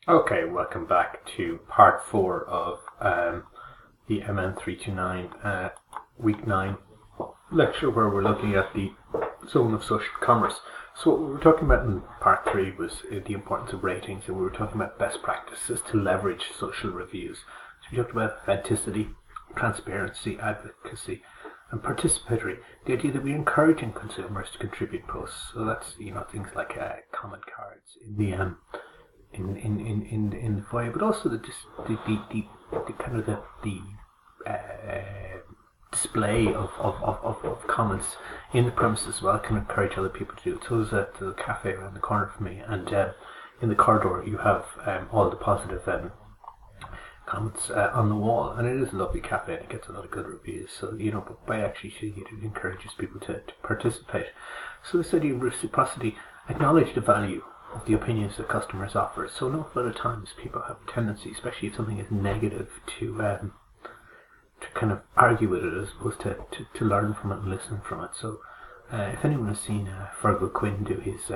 Okay, welcome back to part 4 of the MN329 week 9 lecture, where we're looking at the zone of social commerce. So what we were talking about in part 3 was the importance of ratings, and we were talking about best practices to leverage social reviews. So we talked about authenticity, transparency, advocacy, and participatory. The idea that we're encouraging consumers to contribute posts. So that's things like comment cards in the in the foyer, but also the kind of the display of comments in the premises as well can encourage other people to do it. So there's a cafe around the corner from me, and in the corridor you have all the positive comments on the wall, and it is a lovely cafe and it gets a lot of good reviews. So but by actually seeing it, it encourages people to participate. So this idea of reciprocity, acknowledge the value of the opinions that customers offer. So an awful lot of times people have a tendency, especially if something is negative, to kind of argue with it as opposed to learn from it and listen from it. So if anyone has seen Fergal Quinn do his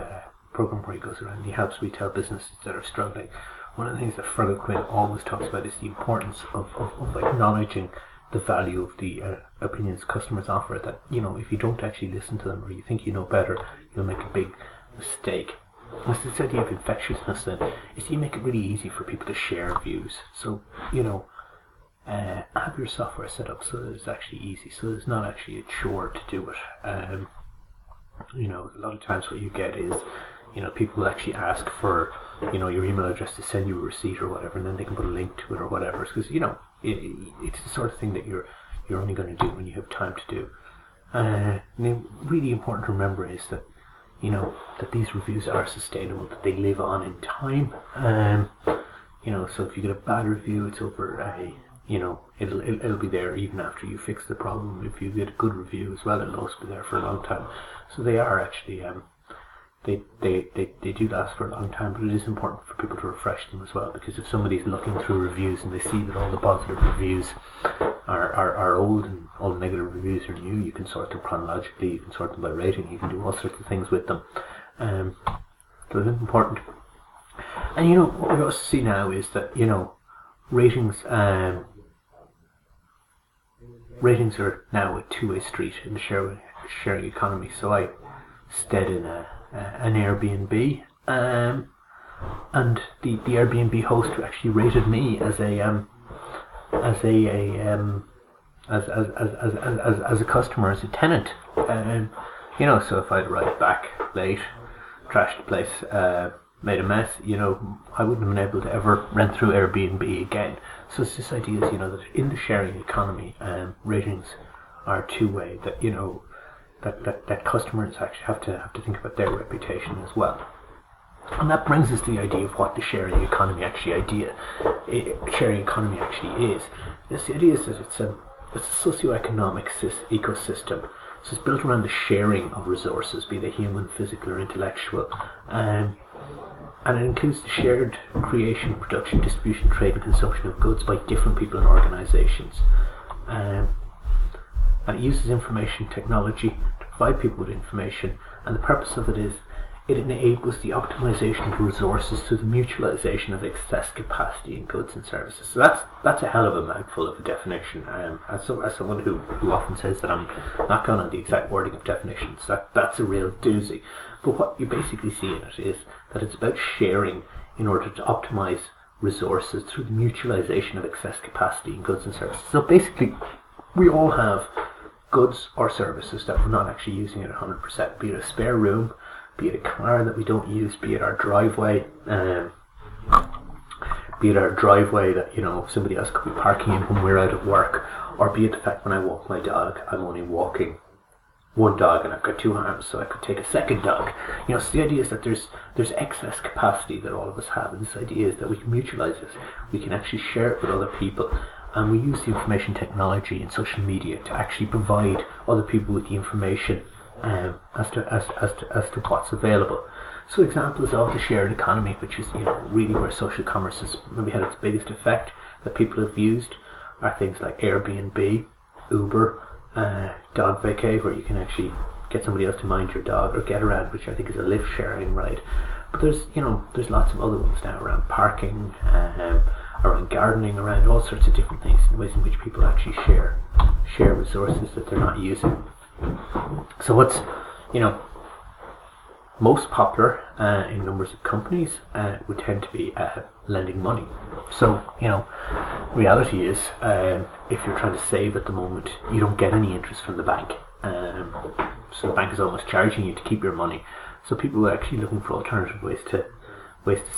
program where he goes around and he helps retail businesses that are struggling, one of the things that Fergal Quinn always talks about is the importance of acknowledging the value of the opinions customers offer. That if you don't actually listen to them, or you think you know better, you'll make a big mistake. It's this idea of infectiousness then, is you make it really easy for people to share views. So, have your software set up so that it's actually easy, so it's not actually a chore to do it. A lot of times what you get is, people will actually ask for, your email address to send you a receipt or whatever, and then they can put a link to it or whatever, because, it's the sort of thing that you're only going to do when you have time to do. And really important to remember is that that these reviews are sustainable, that they live on in time. So if you get a bad review, it's over it'll be there even after you fix the problem. If you get a good review as well, it'll also be there for a long time. So they are actually they do last for a long time, but it is important for people to refresh them as well, because if somebody's looking through reviews and they see that all the positive reviews are old and all the negative reviews are new, you can sort them chronologically, you can sort them by rating, you can do all sorts of things with them. So it's important. And what we also see now is that ratings ratings are now a two-way street in the sharing economy. So I stayed in an Airbnb, and the Airbnb host actually rated me as a customer, as a tenant. So if I'd arrived back late, trashed the place, made a mess, I wouldn't have been able to ever rent through Airbnb again. So it's this idea is, that in the sharing economy, ratings are two-way. That that customers actually have to think about their reputation as well. And that brings us to the idea of what the sharing economy actually is. The idea is that it's a socioeconomic ecosystem. So it's built around the sharing of resources, be they human, physical, or intellectual. And it includes the shared creation, production, distribution, trade, and consumption of goods by different people and organisations. And it uses information technology to provide people with information, and the purpose of it is it enables the optimization of resources through the mutualization of excess capacity in goods and services. So that's a hell of a mouthful of a definition. As someone who often says that I'm not going on the exact wording of definitions, that's a real doozy. But what you basically see in it is that it's about sharing in order to optimize resources through the mutualization of excess capacity in goods and services. So basically, we all have goods or services that we're not actually using at 100%, be it a spare room, be it a car that we don't use, be it our driveway, that somebody else could be parking in when we're out at work, or be it the fact when I walk my dog, I'm only walking one dog and I've got two arms, so I could take a second dog. So the idea is that there's excess capacity that all of us have, and this idea is that we can mutualize this. We can actually share it with other people, and we use the information technology and social media to actually provide other people with the information as to what's available. So examples of the shared economy, which is really where social commerce has maybe had its biggest effect that people have used, are things like Airbnb, Uber, Dog Vacay, where you can actually get somebody else to mind your dog, or Get Around, which I think is a lift sharing ride. But there's lots of other ones now around parking, around gardening, around all sorts of different things, in ways in which people actually share resources that they're not using. So what's most popular in numbers of companies would tend to be lending money. So reality is, if you're trying to save at the moment, you don't get any interest from the bank. So the bank is almost charging you to keep your money. So people are actually looking for alternative ways to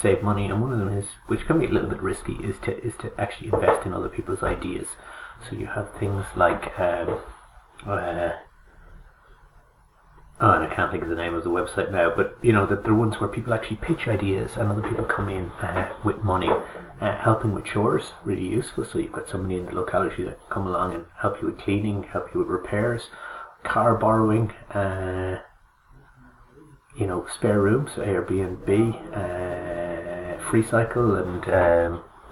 save money, and one of them is, which can be a little bit risky, is to actually invest in other people's ideas. So you have things like and I can't think of the name of the website now, but that there are ones where people actually pitch ideas and other people come in with money, helping with chores, really useful. So you've got somebody in the locality that come along and help you with cleaning, help you with repairs, car borrowing, spare rooms, Airbnb, FreeCycle,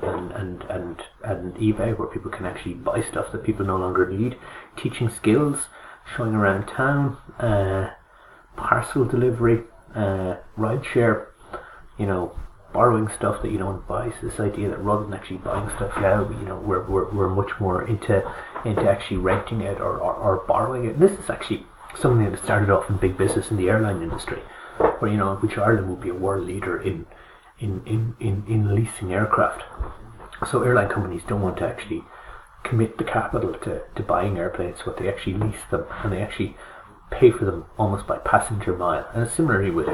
and eBay, where people can actually buy stuff that people no longer need, teaching skills, showing around town, parcel delivery, rideshare, borrowing stuff that you don't buy. So this idea that rather than actually buying stuff now, we're much more into actually renting it or borrowing it. And this is actually something that started off in big business in the airline industry, where which Ireland would be a world leader in leasing aircraft. So airline companies don't want to actually commit the capital to buying airplanes, but they actually lease them, and they actually pay for them almost by passenger mile. And similarly with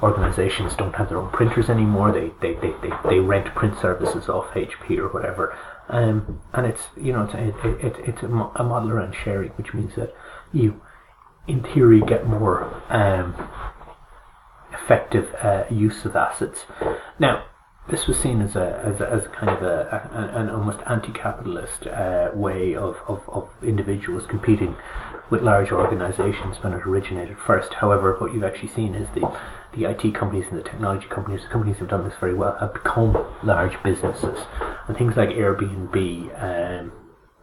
organizations don't have their own printers anymore. They rent print services off HP or whatever, and it's it's a model around sharing, which means that you, in theory, get more effective use of assets. Now, this was seen as a kind of an almost anti-capitalist way of individuals competing with large organizations when it originated first. However, what you've actually seen is the IT companies and the technology companies, the companies who've done this very well, have become large businesses. And things like Airbnb,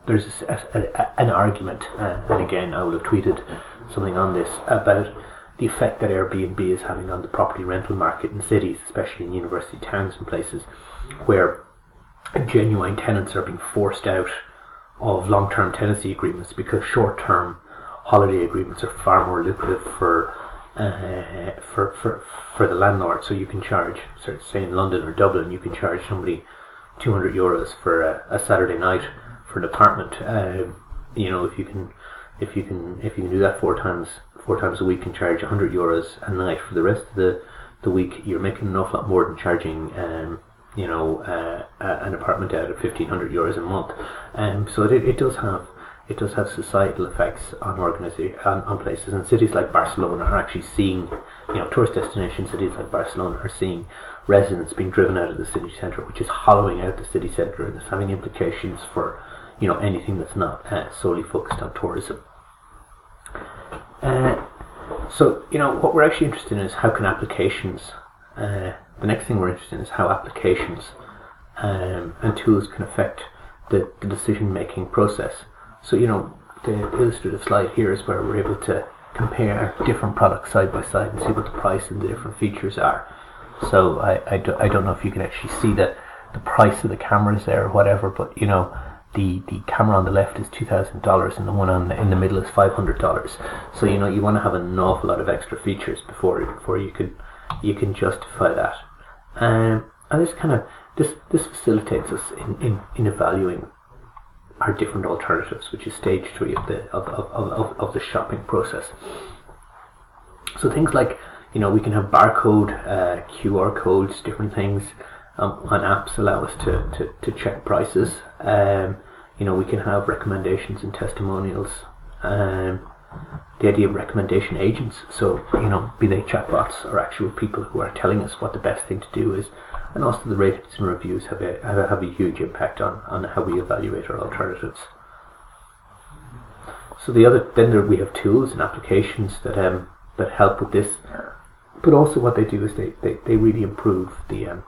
there's an argument, and again I will have tweeted something on this, about the effect that Airbnb is having on the property rental market in cities, especially in university towns and places, where genuine tenants are being forced out of long-term tenancy agreements because short-term holiday agreements are far more lucrative for the landlord. So you can charge, say in London or Dublin, you can charge somebody €200 for a Saturday night for an apartment. If you can do that four times a week and charge €100 a night for the rest of the week, you're making an awful lot more than charging an apartment out at €1,500 a month. So it does have societal effects on places, and cities like Barcelona are actually seeing, tourist destination cities like Barcelona are seeing residents being driven out of the city centre, which is hollowing out the city centre, and it's having implications for anything that's not solely focused on tourism. So what we're actually interested in is how can applications, the next thing we're interested in is how applications and tools can affect the decision making process. So the illustrative slide here is where we're able to compare different products side by side and see what the price and the different features are. So I don't know if you can actually see the price of the cameras there or whatever, but the camera on the left is $2,000 and the one in the middle is $500. So you want to have an awful lot of extra features before you can justify that. And this facilitates us in evaluating our different alternatives, which is stage 3 of the shopping process. So things like we can have barcode, QR codes, different things. On apps allow us to check prices. We can have recommendations and testimonials. The idea of recommendation agents, so be they chatbots or actual people who are telling us what the best thing to do is, and also the ratings and reviews have a huge impact on how we evaluate our alternatives. So we have tools and applications that help with this, but also what they do is they really improve the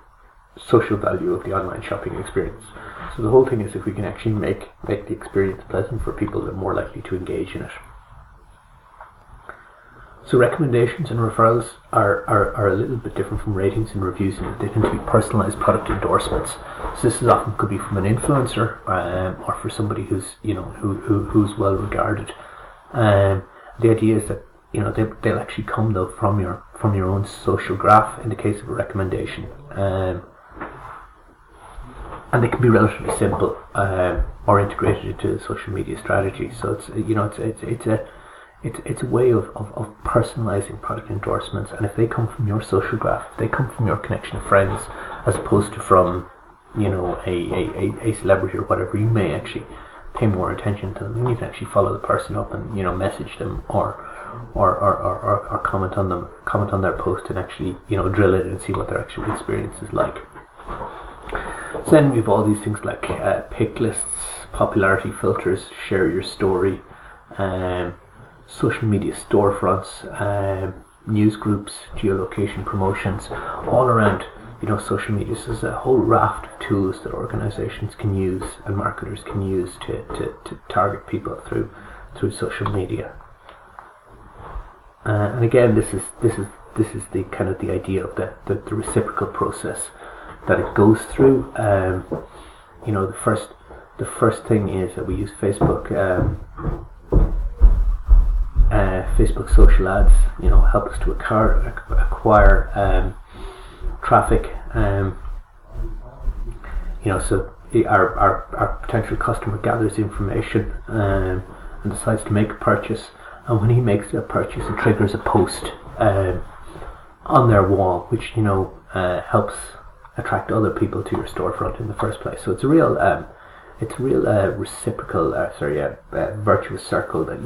social value of the online shopping experience. So the whole thing is, if we can actually make the experience pleasant for people, they're more likely to engage in it. So recommendations and referrals are a little bit different from ratings and reviews in that they tend to be personalised product endorsements. So this is often could be from an influencer or for somebody who's who's well regarded. The idea is that they'll actually come though from your own social graph in the case of a recommendation, and they can be relatively simple or integrated into the social media strategy. So it's a way of personalizing product endorsements, and if they come from your social graph, if they come from your connection of friends, as opposed to from a celebrity or whatever, you may actually pay more attention to them, and you can actually follow the person up and message them or comment on their post and actually drill it and see what their actual experience is like. So then we have all these things like pick lists, popularity filters, share your story, social media storefronts, news groups, geolocation promotions, all around social media. So there's a whole raft of tools that organizations can use and marketers can use to target people through social media. And again, this is the kind of the idea of the reciprocal process that it goes through. The first thing is that we use Facebook. Facebook social ads, help us to acquire traffic. So our potential customer gathers information and decides to make a purchase. And when he makes that purchase, it triggers a post on their wall, which helps attract other people to your storefront in the first place. So it's a real reciprocal, virtuous circle. That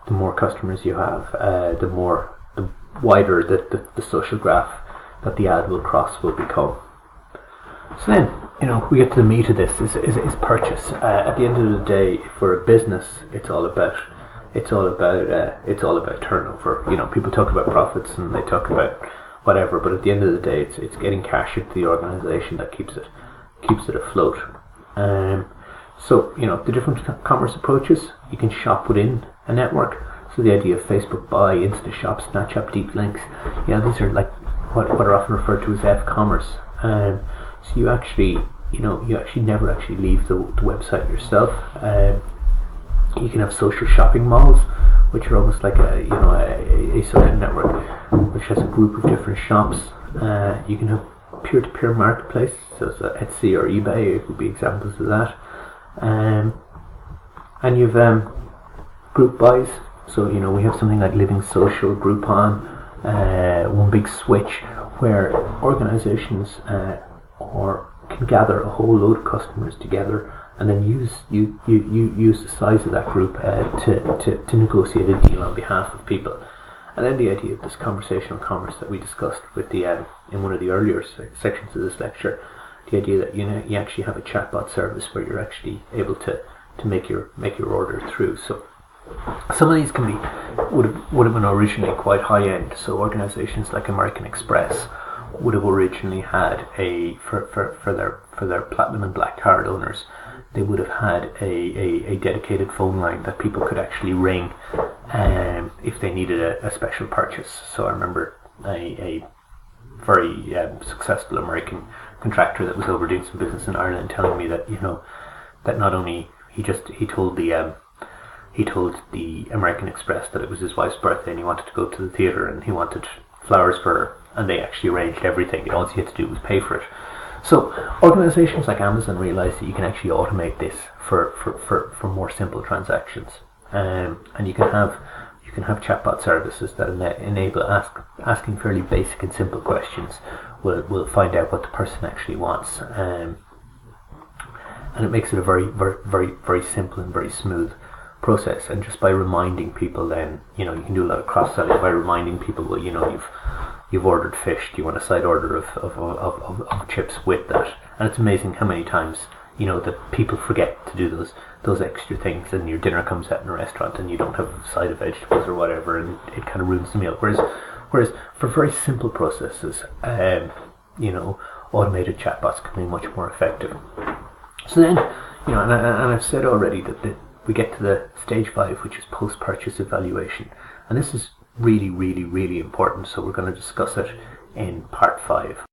the more customers you have, the wider the social graph that the ad will cross will become. So then, we get to the meat of this is purchase. At the end of the day, for a business, it's all about turnover. People talk about profits and they talk about whatever, but at the end of the day, it's getting cash into the organization that keeps it afloat. So the different commerce approaches, you can shop within a network. So the idea of Facebook Buy, InstaShop, Snapchat Deep Links, these are like what are often referred to as F-commerce. So you actually never actually leave the website yourself. You can have social shopping malls, which are almost like a social network, which has a group of different shops. You can have peer-to-peer marketplace, so Etsy or eBay would be examples of that. And you've group buys. So we have something like Living Social, Groupon, One Big Switch, where organizations can gather a whole load of customers together and then use the size of that group to negotiate a deal on behalf of people. And then the idea of this conversational commerce that we discussed with the in one of the earlier sections of this lecture, the idea that you actually have a chatbot service where you're actually able to make your order through. So some of these would have been originally quite high end. So organizations like American Express would have originally had for their platinum and black card owners, they would have had a dedicated phone line that people could actually ring if they needed a special purchase. So I remember a very successful American contractor that was over doing some business in Ireland telling me that that not only he told the American Express that it was his wife's birthday and he wanted to go to the theatre and he wanted flowers for her, and they actually arranged everything. All he had to do was pay for it. So organizations like Amazon realized that you can actually automate this for more simple transactions, and you can have chatbot services that enable asking fairly basic and simple questions. Will find out what the person actually wants, and it makes it a very, very, very, very simple and very smooth process. And just by reminding people, then you can do a lot of cross selling by reminding people. Well, you've ordered fish. Do you want a side order of chips with that? And it's amazing how many times that people forget to do those extra things, and your dinner comes out in a restaurant and you don't have a side of vegetables or whatever, and it kind of ruins the meal. Whereas for very simple processes, automated chatbots can be much more effective. So then, and I've said already that we get to the stage 5, which is post-purchase evaluation, and this is really, really, really important. So we're going to discuss it in part 5.